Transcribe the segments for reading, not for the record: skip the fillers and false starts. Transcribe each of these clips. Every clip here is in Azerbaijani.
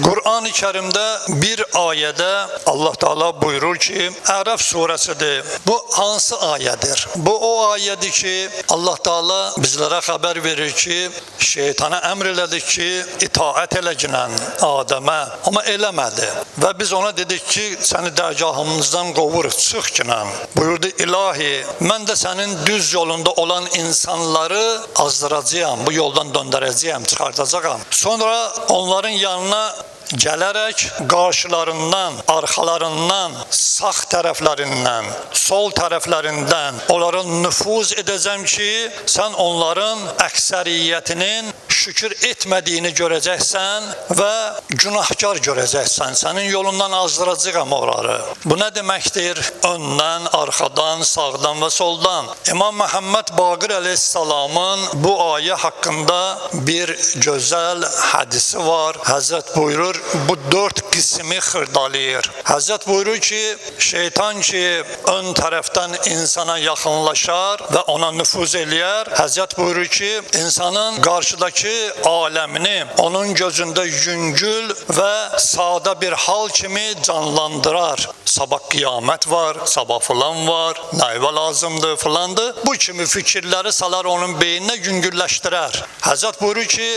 Kur'an-ı Kerim'de bir ayede Allah Teala buyurur ki, Ərəf surəsidir. Bu hansı ayədir? Bu o ayədir ki, Allah Teala bizlərə xəbər verir ki, şeytana əmr elədik ki, itaət eləginən Adəmə, amma eləmədi. Və biz ona dedik ki, səni dərgahımızdan qovuruq, çıx ginən. Buyurdu, ilahi, mən də sənin düz yolunda olan insanları azdıracağam, bu yoldan döndərəcəyəm, çıxardacağam. Sonra onların yanına gələrək qarşılarından, arxalarından, sağ tərəflərindən, sol tərəflərindən onlara nüfuz edəcəm ki, sən onların əksəriyyətinin şükür etmədiyini görəcəksən və günahkar görəcəksən. Sənin yolundan azdıracağam onları. Bu nə deməkdir? Öndən, arxadan, sağdan və soldan. İmam Məhəmməd Baqir əleyhissalamın bu ayə haqqında bir gözəl hədisi var. Həzrət buyurur, bu 4 qismi xırdalayır. Həzrət buyurur ki, şeytan ki ön tərəfdən insana yaxınlaşar və ona nüfuz eləyər. Həzrət buyurur ki, insanın qarşıdakı aləmini onun gözündə yüngül və sadə bir hal kimi canlandırar. Sabah qiyamət var, sabah filan var, nəyvə lazımdır filandır. Bu kimi fikirləri salar onun beyninə, yüngülləşdirər. Həzrət buyurur ki,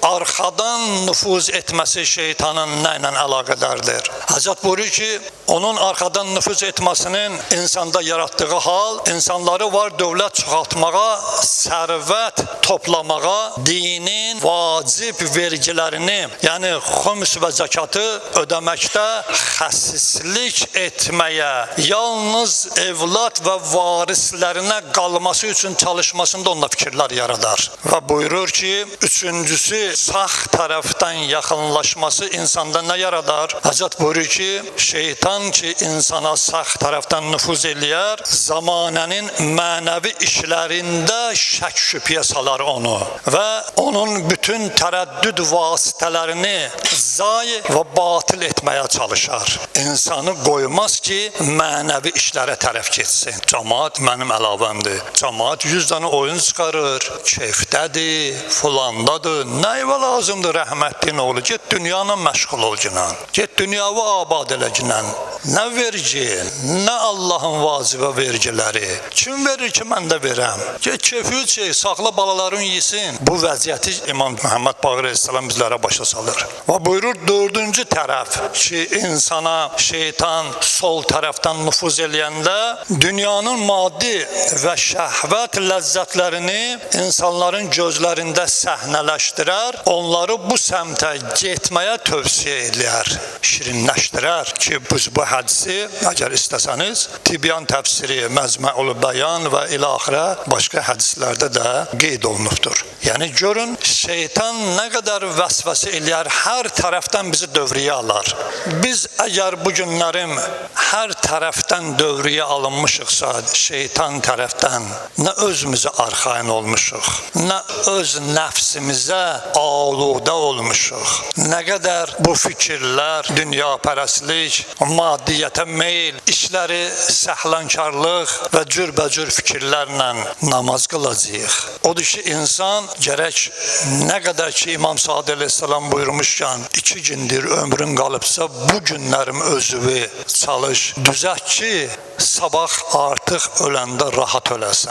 arxadan nüfuz etməsi şeytanın nə ilə əlaqədardır? Həzrət buyurur ki, onun arxadan nüfuz etməsinin insanda yaratdığı hal, insanları var dövlət çoxaltmağa, sərvət toplamağa, dinin vacib vergilərini, yəni xüms və zəkatı ödəməkdə xəsislik etməyə, yalnız evlad və varislərinə qalması üçün çalışmasında onda fikirlər yaradar. Və buyurur ki, üçüncüsü sağ tərəfdən yaxınlaşması insanda nə yaradar? Həzrət buyurur ki, şeytan ki insana sağ tərəfdən nüfuz eləyər, zamanənin mənəvi işlərində şək şübhəyə salar onu və onun bütün tərəddüd vasitələrini zayi və batil etməyə çalışar. İnsanı qoymaz ki, mənəvi işlərə tərəf getsin. Cəmaat mənim əlavəmdir. Cəmaat 100 dənə oyun çıxarır, keyfdədir, filandadır. Nəyvə lazımdır rəhmətli oğlu? Get dünyanla məşğul ol ginən. Get dünyavı abad elə ginən. Nə vergi, nə Allahın vacibə vergiləri. Kim verir ki, mən də verəm? Get keyfi çək, saxla balaların yesin. Bu vəziyyəti İmam Məhəmməd Baqir əleyhissalam bizlərə başa salır. Və buyurur, dördüncü tərəf ki, insana şeytan sol tərəfdən nüfuz eləyəndə dünyanın maddi və şəhvət ləzzətlərini insanların gözlərində səhnələşdirər, onları bu səmtə getməyə tövsiyə edər, şirinləşdirər ki, biz bu hədisi, əgər istəsəniz, Tibyan təfsiri, Məzməul Bəyan və ilaxirə başqa hədislərdə də qeyd olunubdur. Yəni, görün, şeytan nə qədər vəsvəsə eləyər, hər tərəfdən bizi dövriyə alar. Biz əgər bu günlərim hər tərəfdən dövriyə alınmışıqsa, şeytan tərəfdən nə özümüzə arxain olmuşuq, nə öz nəfsimizə aludə olmuşuq, nə qədər bu fikirlər, dünyapərəstlik, maddiyyətə meyl, işləri səhlənkarlıq və cürbəcür fikirlərlə namaz qılacağıq. Odur ki, insan gərək nə qədər ki, İmam Sadi əleyhissalam buyurmuşkən, 2 gündür ömrün qalıbsa, bu günlərim özüvü çalış, düzək ki, sabah artıq öləndə rahat öləsən.